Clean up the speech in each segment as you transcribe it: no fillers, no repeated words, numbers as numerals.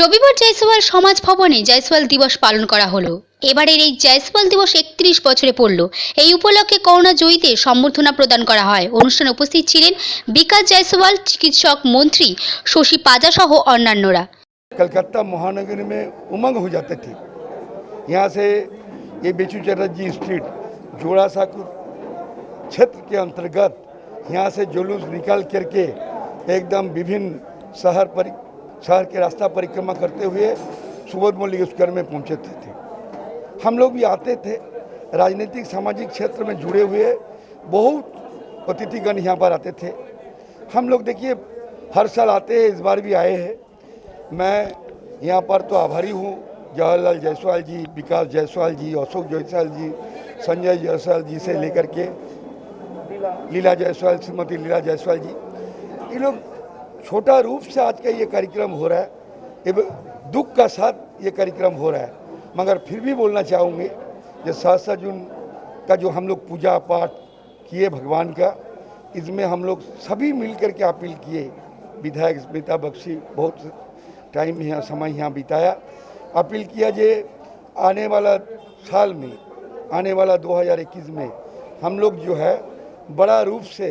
রবিবার জয়সওয়াল সমাজ ভবনে জয়সওয়াল দিবস পালন করা হলো। এবারের এই জয়সওয়াল দিবস ৩১ বছরে পড়ল। এই উপলক্ষে করোনা জয়ীদের সম্বর্ধনা প্রদান করা হয়। অনুষ্ঠানে উপস্থিত ছিলেন বিকাশ জয়সওয়াল, চিকিৎসক মন্ত্রী শশী পাজা সহ অন্যান্যরা। कलकत्ता महानगर में उमंग हो जाते थे। यहाँ से ये बिचू चटर्जी स्ट्रीट जोड़ा साकुर क्षेत्र के अंतर्गत यहाँ से जुलूस निकाल करके एकदम विभिन्न शहर के रास्ता परिक्रमा करते हुए सुबोध मल्लिक स्क्वायर में पहुँचे थे। हम लोग भी आते थे। राजनीतिक सामाजिक क्षेत्र में जुड़े हुए बहुत अतिथिगण यहाँ पर आते थे। हम लोग देखिए हर साल आते हैं, इस बार भी आए हैं। मैं यहाँ पर तो आभारी हूँ जवाहरलाल जायसवाल जी, विकास जायसवाल जी, अशोक जायसवाल जी, संजय जायसवाल जी से लेकर के लीला जायसवाल, श्रीमती लीला जायसवाल जी, ये लोग छोटा रूप से आज का ये कार्यक्रम हो रहा है। ये दुख का साथ ये कार्यक्रम हो रहा है, मगर फिर भी बोलना चाहूँगे जो 7 जून का जो हम लोग पूजा पाठ किए भगवान का, इसमें हम लोग सभी मिल कर के अपील किए। विधायक स्मिता बख्शी बहुत टाइम यहाँ समय यहाँ बिताया, अपील किया जे आने वाला साल में, आने वाला 2021 में हम लोग जो है बड़ा रूप से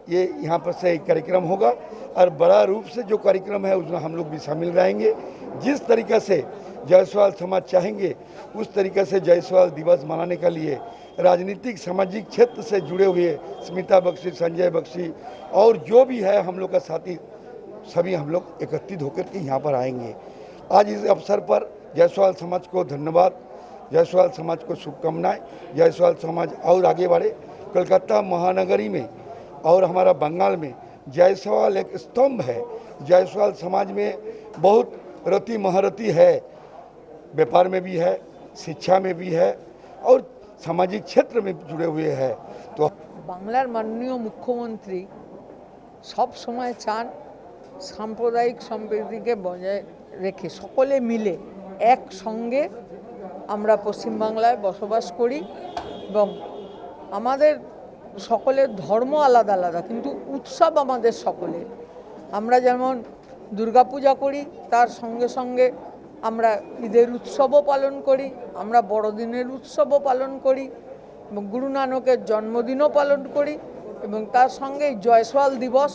ये यहाँ पर से एक कार्यक्रम होगा और बड़ा रूप से जो कार्यक्रम है उसमें हम लोग भी शामिल रहेंगे। जिस तरीक़े से जायसवाल समाज चाहेंगे उस तरीक़े से जायसवाल दिवस मनाने के लिए राजनीतिक सामाजिक क्षेत्र से जुड़े हुए स्मिता बख्शी, संजय बख्शी और जो भी है हम लोग का साथी सभी हम लोग एकत्रित होकर के यहाँ पर आएंगे। आज इस अवसर पर जायसवाल समाज को धन्यवाद, जायसवाल समाज को शुभकामनाएं। जायसवाल समाज और आगे बढ़े। कलकत्ता महानगरी में और हमारा बंगाल में जायसवाल एक स्तंभ है। जायसवाल समाज में बहुत रति महारथी है, व्यापार में भी है, शिक्षा में भी है और सामाजिक क्षेत्र में जुड़े हुए हैं। तो বাংলার মাননীয় মুখ্যমন্ত্রী সব সময় চান সাম্প্রদায়িক সম্প্রীতিকে বজায় রেখে সকলে মিলে একসঙ্গে আমরা পশ্চিমবাংলায় বসবাস করি এবং আমাদের সকলের ধর্ম আলাদা আলাদা কিন্তু উৎসব আমাদের সকলের। আমরা যেমন দুর্গাপূজা করি তার সঙ্গে সঙ্গে আমরা ঈদের উৎসবও পালন করি, আমরা বড়দিনের উৎসবও পালন করি এবং গুরু নানকের জন্মদিনও পালন করি এবং তার সঙ্গে জয়সওয়াল দিবস,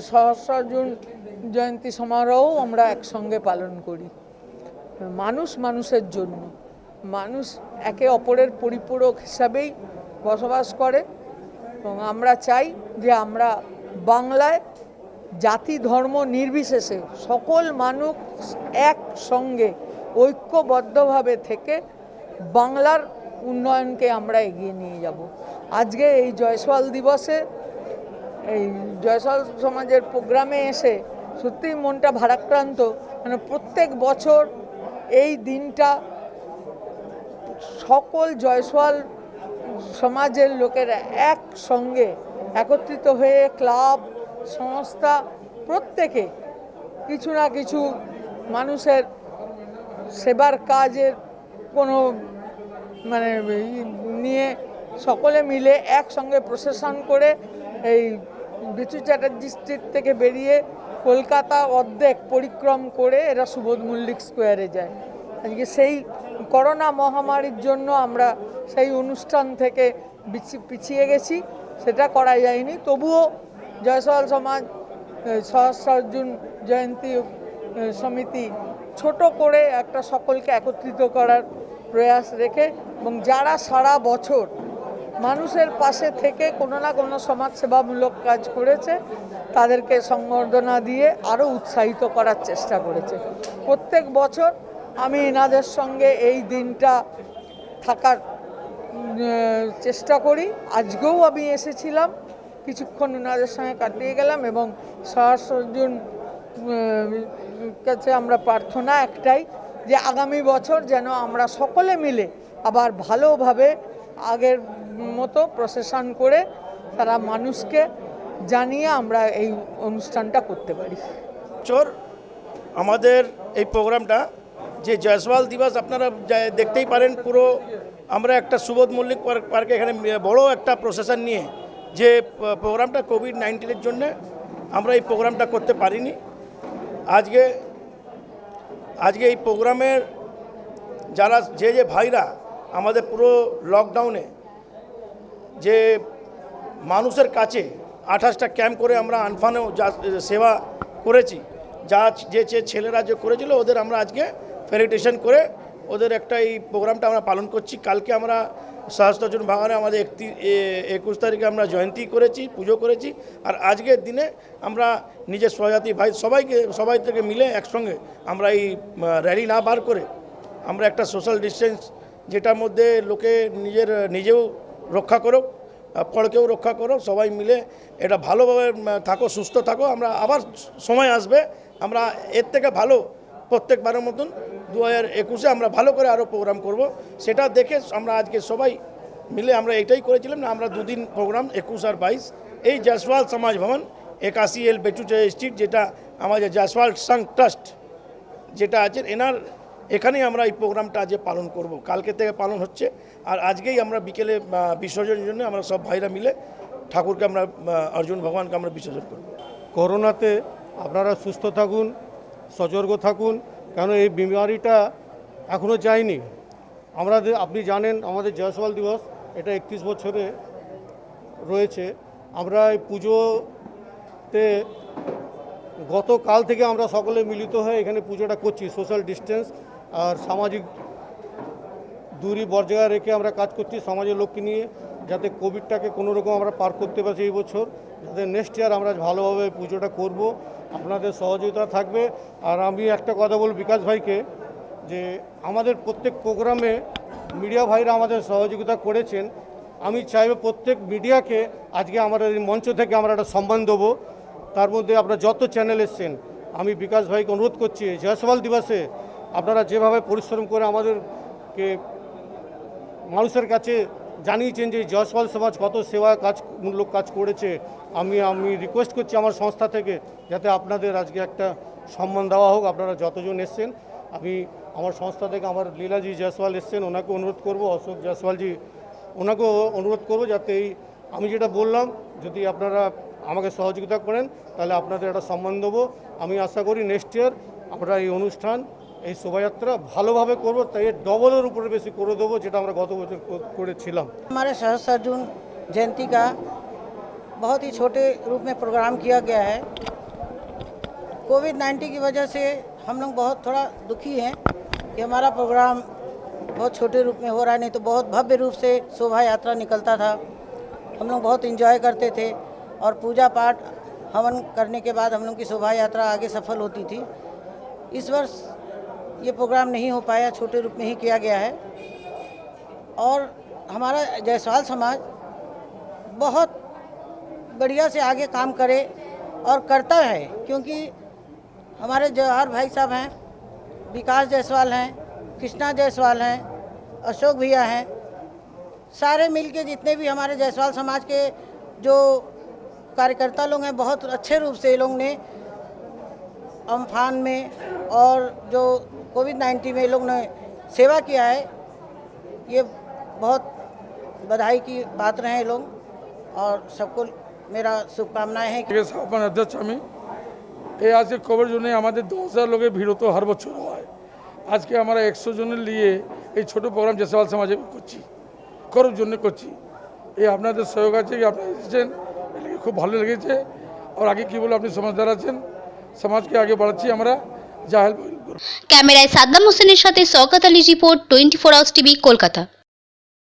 সহস্রার্জুন জয়ন্তী সমারোহও আমরা একসঙ্গে পালন করি। মানুষ মানুষের জন্য, মানুষ একে অপরের পরিপূরক হিসাবেই বসবাস করে এবং আমরা চাই যে আমরা বাংলায় জাতি ধর্ম নির্বিশেষে সকল মানুষ একসঙ্গে ঐক্যবদ্ধভাবে থেকে বাংলার উন্নয়নকে আমরা এগিয়ে নিয়ে যাব। আজকে এই জয়সওয়াল দিবসে এই জয়সওয়াল সমাজের প্রোগ্রামে এসে সত্যিই মনটা ভারাক্রান্ত। মানে প্রত্যেক বছর এই দিনটা সকল জয়সওয়াল সমাজের লোকেরা একসঙ্গে একত্রিত হয়ে ক্লাব সংস্থা প্রত্যেকে কিছু না কিছু মানুষের সেবার কাজের কোনো মানে নিয়ে সকলে মিলে একসঙ্গে প্রসেশন করে এই বিচু চ্যাটার্জি স্ট্রিট থেকে বেরিয়ে কলকাতা অর্ধেক পরিক্রম করে এরা সুবোধ মল্লিক স্কোয়ারে যায়। আজকে সেই করোনা মহামারীর জন্য আমরা সেই অনুষ্ঠান থেকে পিছিয়ে গেছি, সেটা করা যায়নি। তবুও জয়সওয়াল সমাজ সহস্রার্জুন জয়ন্তী সমিতি ছোট করে একটা সকলকে একত্রিত করার প্রয়াস রেখে এবং যারা সারা বছর মানুষের পাশে থেকে কোনো না কোনো সমাজসেবামূলক কাজ করেছে তাদেরকে সংবর্ধনা দিয়ে আরও উৎসাহিত করার চেষ্টা করেছে। প্রত্যেক বছর আমি এনাদের সঙ্গে এই দিনটা থাকার চেষ্টা করি। আজকেও আমি এসেছিলাম, কিছুক্ষণ ওনাদের সঙ্গে কাটিয়ে গেলাম এবং সহস্রার্জুন কাছে আমরা প্রার্থনা একটাই যে আগামী বছর যেন আমরা সকলে মিলে আবার ভালোভাবে আগের মতো প্রসেশন করে তারা মানুষকে জানিয়ে আমরা এই অনুষ্ঠানটা করতে পারি। আমাদের এই প্রোগ্রামটা যে জয়সওয়াল দিবস আপনারা দেখতেই পারেন, পুরো আমরা একটা সুবোধ মল্লিক পার্কে এখানে বড় একটা প্রসেশন নিয়ে যে প্রোগ্রামটা কোভিড-19-এর জন্য আমরা এই প্রোগ্রামটা করতে পারিনি। আজকে আজকে এই প্রোগ্রামের যারা যে ভাইরা আমাদের পুরো লকডাউনে যে মানুষের কাছে 28টা ক্যাম্প করে আমরা আনফানেও যা সেবা করেছি, যে ছেলেরা যে করেছিল ওদের আমরা আজকে ফেলিটেশন করে ওদের একটা এই প্রোগ্রামটা আমরা পালন করছি। কালকে আমরা সহস্রজন ভাঙনে আমাদের 21 তারিখে আমরা জয়ন্তী করেছি, পুজো করেছি। আর আজকের দিনে আমরা নিজের স্বজাতি ভাই সবাই থেকে মিলে একসঙ্গে আমরা এই র্যালি না বার করে আমরা একটা সোশ্যাল ডিস্টেন্স, যেটার মধ্যে লোকে নিজেও রক্ষা করো, পরকেও রক্ষা করো, সবাই মিলে এটা ভালোভাবে থাকো, সুস্থ থাকো। আমরা আবার সময় আসবে, আমরা এর থেকে ভালো প্রত্যেকবারের মতন 2021-এ আমরা ভালো করে আরও প্রোগ্রাম করব। সেটা দেখে আমরা আজকে সবাই মিলে আমরা এটাই করেছিলাম না, আমরা 2 দিন প্রোগ্রাম 21 আর 22 এই জয়সওয়াল সমাজ ভবন 81L বেচুচা স্ট্রিট, যেটা আমাদের জয়সওয়াল সংঘ ট্রাস্ট যেটা আছে এখানেই আমরা এই প্রোগ্রামটা আজ পালন করব। কালকে থেকে পালন হচ্ছে, আর আজকেই আমরা বিকেলে বিসর্জনের জন্য আমরা সব ভাইরা মিলে ঠাকুরকে আমরা অর্জুন ভগবানকে আমরা বিসর্জন করব। করোনাতে আপনারা সুস্থ থাকুন, সতর্ক থাকুন, কেন এই বিমারিটা এখনও যায়নি। আপনি জানেন আমাদের জয়সওয়াল দিবস এটা 31 বছরে রয়েছে। আমরা এই পুজোতে গতকাল থেকে আমরা সকলে মিলিত হয়ে এখানে পুজোটা করছি। সোশ্যাল ডিস্টেন্স আর সামাজিক দূরি বজায় রেখে আমরা কাজ করছি সমাজের লোককে নিয়ে, যাতে কোভিডটাকে কোনো রকম আমরা পার করতে পারছি এই বছর, যাতে নেক্সট ইয়ার আমরা ভালোভাবে পুজোটা করব। আপনাদের সহযোগিতা থাকবে। আর আমি একটা কথা বলব বিকাশ ভাইকে, যে আমাদের প্রত্যেক প্রোগ্রামে মিডিয়া ভাইরা আমাদের সহযোগিতা করেছেন। আমি চাইব প্রত্যেক মিডিয়াকে আজকে আমাদের এই মঞ্চ থেকে আমরা একটা সম্মান দেবো। তার মধ্যে আপনারা যত চ্যানেল এসছেন, আমি বিকাশ ভাইকে অনুরোধ করছি জয়সওয়াল দিবসে আপনারা যেভাবে পরিশ্রম করে আমাদেরকে মানুষের কাছে জানিয়েছেন যে জয়সওয়াল সমাজ কত সেবা মূলক কাজ করেছে, আমি রিকোয়েস্ট করছি আমার সংস্থা থেকে যাতে আপনাদের আজকে একটা সম্মান দেওয়া হোক। আপনারা যতজন এসছেন, আমি আমার সংস্থা থেকে আমার লীলাজি জয়সওয়াল এসছেন, ওনাকে অনুরোধ করব, অশোক জয়সওয়ালজি ওনাকেও অনুরোধ করব যাতে আমি যেটা বললাম যদি আপনারা আমাকে সহযোগিতা করেন তাহলে আপনাদের একটা সম্মান দেবো। আমি আশা করি নেক্সট ইয়ার আমরা এই অনুষ্ঠান, এই শোভাযাত্রা ভালোভাবে করবো, তাই ডবলের উপরে বেশি করে দেবো যেটা আমরা গত বছর করেছিলাম। हमारे सहस्त्र अर्जुन जयंती का बहुत ही छोटे रूप में प्रोग्राम किया गया है। कोविड-19 की वजह से हम लोग बहुत थोड़ा दुखी हैं कि हमारा प्रोग्राम बहुत छोटे रूप में हो रहा है, नहीं तो बहुत भव्य रूप से शोभा यात्रा निकलता था। हम लोग बहुत एंजॉय करते थे और पूजा पाठ हवन करने के बाद हम लोग की शोभा यात्रा आगे सफल होती थी। इस वर्ष ये प्रोग्राम नहीं हो पाया, छोटे रूप में ही किया गया है। और हमारा जयसवाल समाज बहुत बढ़िया से आगे काम करे और करता है, क्योंकि हमारे जवाहर भाई साहब हैं, विकास जायसवाल हैं, कृष्णा जायसवाल हैं, अशोक भैया हैं, सारे मिलके जितने भी हमारे जायसवाल समाज के जो कार्यकर्ता लोग हैं, बहुत अच्छे रूप से ये लोग ने अम्फान में और जो कोविड-19 में लोग ने सेवा किया है, ये बहुत बधाई की पात्र हैं ये लोग। और सबको मेरा शुभकामनाएं हैं। সভাপতি অধ্যক্ষ আমি এই আজকে কোভিড জন্য আমাদের 10,000 লোকের ভিড় তো হর বছর হয়। আজকে আমরা 100 জনের নিয়ে এই ছোট প্রোগ্রাম জয়সওয়াল সমাজে করছি, করার জন্য করছি। এই আপনাদের সহযোগ আছে, আপনারা এসেছেন, এটাকে খুব ভালো লেগেছে। আর আগে কী বলে আপনি সমাজদার আছেন, সমাজকে আগে বাড়াচ্ছি আমরা, যা হেল্প। ক্যামেরায় সাদ্দাম হোসেনের সাথে Shawkat Ali report 24 hours TV Kolkata.